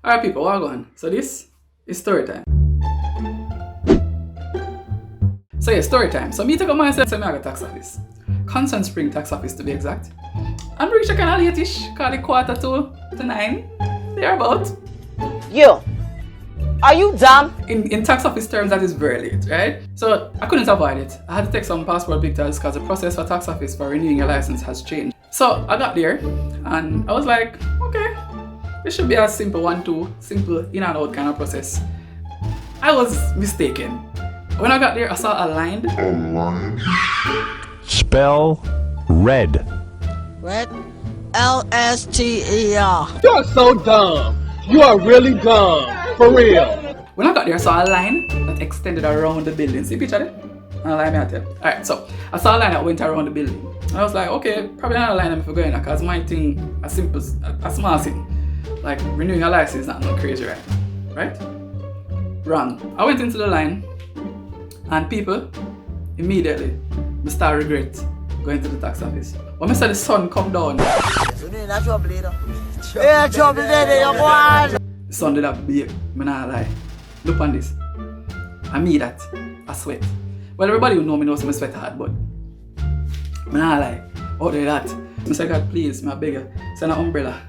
Alright people, what going on? So this is story time. So yeah, story time. So me take up myself, say me I got tax office. Constant Spring tax office to be exact. I'm reach a kind of late-ish, call it 8:45 They're about. Yo, are you dumb? In tax office terms, that is very late, right? So I couldn't avoid it. I had to take some passport pictures because the process for tax office for renewing your license has changed. So I got there and I was like, okay, this should be a simple simple in and out kind of process. I was mistaken. When I got there, I saw a line. Spell red. Red? L-S-T-E-R. You're so dumb. You are really dumb. For real. When I got there, I saw a line that extended around the building. See picture there? I'll lie me at you. Alright, so I saw a line that went around the building. And I was like, okay, probably not a line if we're going there, because my thing, a small thing. Like renewing a license is not no crazy, right? Right? Wrong. I went into the line and people immediately start regret going to the tax office. When I saw the sun come down, the sun did not bake, I'm not lie. Look on this. I mean that. I sweat. Well, everybody who know me knows I sweat hard, but I'm not lie. Out there that. I say, God, please, I beg you, send an umbrella,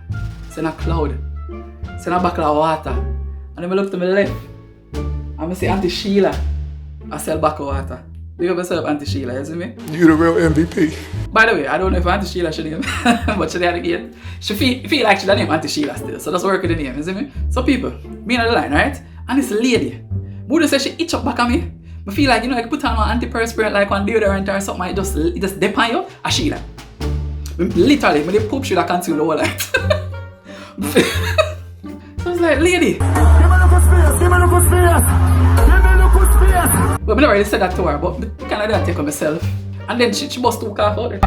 send a cloud, send a bucket of water. And then I look to my left and I see Auntie Sheila. I sell bucket of water. Big up yourself, Auntie Sheila, you see me? You the real MVP. By the way, I don't know if Auntie Sheila should name, but she had a gate. She feel like she the name Auntie Sheila still, so that's work with the name, you see me? So people, me on the line, right? And this lady, Buddha says she itch up back at me. I feel like, you know, like put on an antiperspirant like one deodorant or something, it just dip on you, a Sheila. Literally, when they poop, she like consume the whole light. So I was like, lady. Give me a look space. Well, I never really said that to her, but I kind of take on myself. And then she bust two cough out there.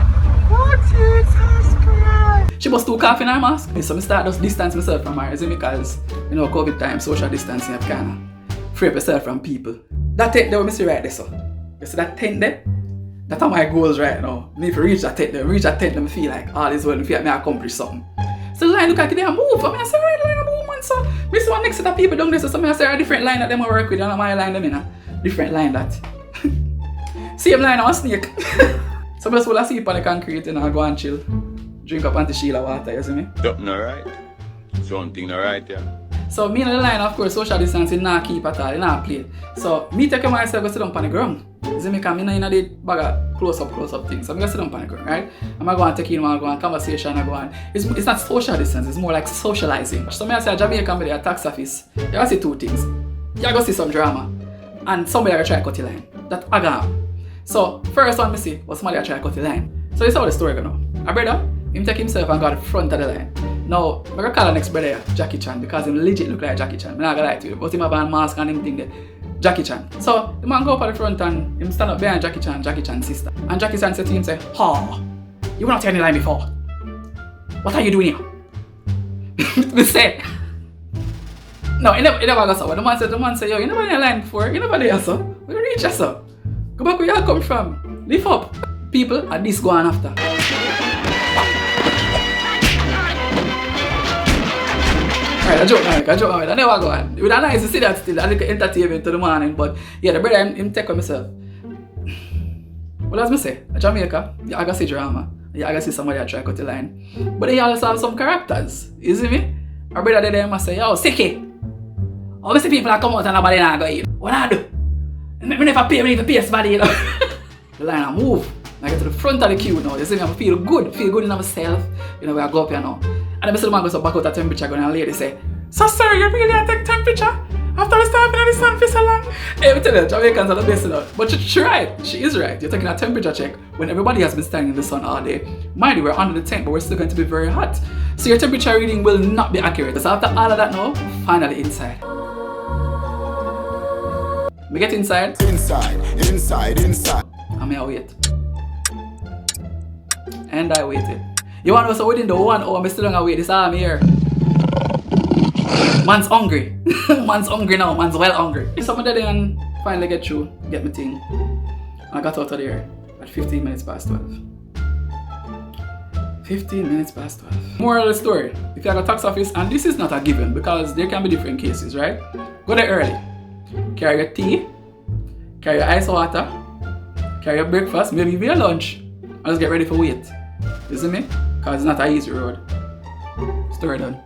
What Jesus Christ? She bust two cough in her mask. So I start just distance myself from her, because, you know, COVID time, social distancing, you kind of free up yourself from people. That tent there, we see right there, so. You see that tent there? That's how my goals right now. Me if I reach that tent there, I feel like all is well, I feel like I accomplish something. So the line look like they move. I mean, I say, right, line of movement, so. We see one next set of people down there, so I say a different line that them I work with, and my line them in a different line that. Same line on snake. So I just will see on the concrete and I go and chill. Drink up Auntie Sheila water, you see me? Something alright. Something alright, yeah. So me in the line, of course, social distancing not keep at all, not play. So me take myself go sit down on the ground. You see me, because I'm in the bag of close up things. So I'm going to sit down on the ground, right? I'm going to go and take in one, go on conversation, I go on. It's not social distance, it's more like socializing. So I say a Jamaica with a tax office, you gotta see two things. You gotta see some drama, and somebody gotta try to cut the line. That I got. So first one I see was somebody try to cut the line. So this is how the story go now. A brother, him take himself and go to the front of the line. Now, I'm going to call the next brother Jackie Chan because him legit look like Jackie Chan. I'm not going to lie to you, but him have a mask and him think that Jackie Chan. So the man go up at the front and him stand up behind Jackie Chan's sister. And Jackie Chan said to him, say, "Ha, you were not telling the line before. What are you doing here?" We said, no, he never got so. The man said, "Yo, you never in the line before, you never there, so. We reach us, so. Go back where you come from. Lift up." People at this go on after. Alright, I joke now, I never go on. It would be nice to see that still, a little entertainment to the morning, but yeah, the brother, him take on myself. What does me say? At Jamaica, I gotta see drama. I gotta see somebody that try to cut the line. But they also have some characters, you see me? Our brother there must say, "Yo, Siki, all these people that come out and nobody not go in. What I do? I never pay somebody, you know." The line I move. I get to the front of the queue now. You see me, I feel good in myself. You know, where I go up here now. And then the man goes up back out of temperature and the lady say, "So sorry, you really take temperature? After we start in the sun for so long?" Hey, I tell you, Jamaicans are the best, you know. But she's right. She is right. You're taking a temperature check when everybody has been standing in the sun all day. Mind you, we're under the tent, but we're still going to be very hot. So your temperature reading will not be accurate. So after all of that now, finally inside. We get inside. Inside. And I wait. And I waited. You want to know, so within the 1 hour, I'm still gonna wait. This arm here. Man's hungry. Man's hungry now. Man's well hungry. So I'm there and finally get through, get my thing. And I got out of there at 15 minutes past 12. 15 minutes past 12. Moral of the story, if you have a tax office, and this is not a given because there can be different cases, right? Go there early. Carry your tea, carry your ice water, carry your breakfast, maybe even your lunch, and just get ready for wait. You see me? Because it's not an easy road. Story done.